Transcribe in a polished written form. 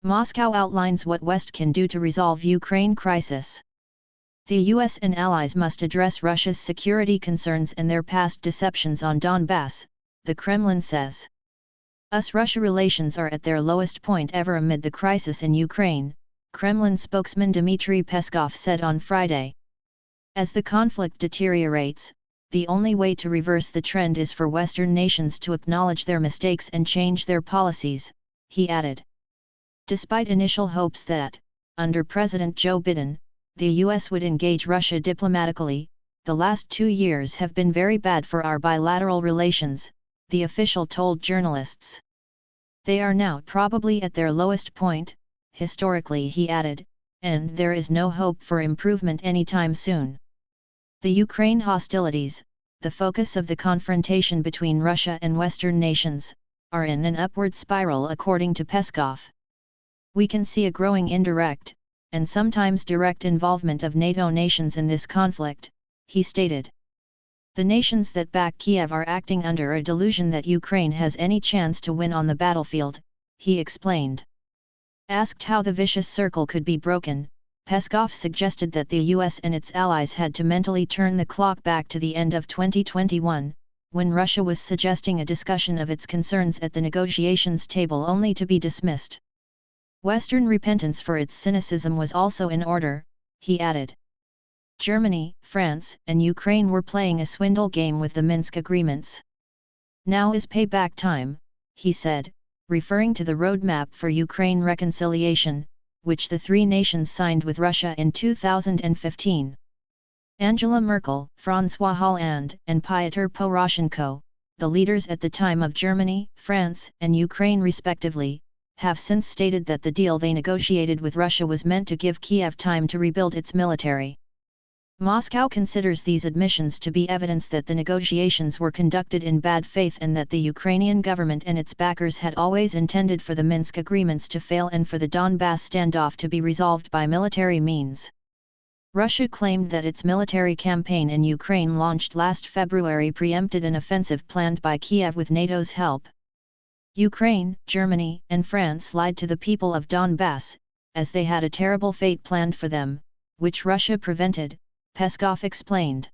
Moscow outlines what West can do to resolve Ukraine crisis. The US and allies must address Russia's security concerns and their past deceptions on Donbass, the Kremlin says. US-Russia relations are at their lowest point ever amid the crisis in Ukraine, Kremlin spokesman Dmitry Peskov said on Friday. As the conflict deteriorates, the only way to reverse the trend is for Western nations to acknowledge their mistakes and change their policies, he added. Despite initial hopes that, under President Joe Biden, the US would engage Russia diplomatically, the last 2 years have been very bad for our bilateral relations, the official told journalists. They are now probably at their lowest point, historically, he added, and there is no hope for improvement anytime soon. The Ukraine hostilities, the focus of the confrontation between Russia and Western nations, are in an upward spiral according to Peskov. We can see a growing indirect, and sometimes direct involvement of NATO nations in this conflict, he stated. The nations that back Kiev are acting under a delusion that Ukraine has any chance to win on the battlefield, he explained. Asked how the vicious circle could be broken, Peskov suggested that the US and its allies had to mentally turn the clock back to the end of 2021, when Russia was suggesting a discussion of its concerns at the negotiations table only to be dismissed. Western repentance for its cynicism was also in order, he added. Germany, France, and Ukraine were playing a swindle game with the Minsk agreements. Now is payback time, he said, referring to the roadmap for Ukraine reconciliation, which the three nations signed with Russia in 2015. Angela Merkel, François Hollande, and Pyotr Poroshenko, the leaders at the time of Germany, France, and Ukraine respectively, have since stated that the deal they negotiated with Russia was meant to give Kiev time to rebuild its military. Moscow considers these admissions to be evidence that the negotiations were conducted in bad faith and that the Ukrainian government and its backers had always intended for the Minsk agreements to fail and for the Donbass standoff to be resolved by military means. Russia claimed that its military campaign in Ukraine launched last February preempted an offensive planned by Kiev with NATO's help. Ukraine, Germany, and France lied to the people of Donbass, as they had a terrible fate planned for them, which Russia prevented, Peskov explained.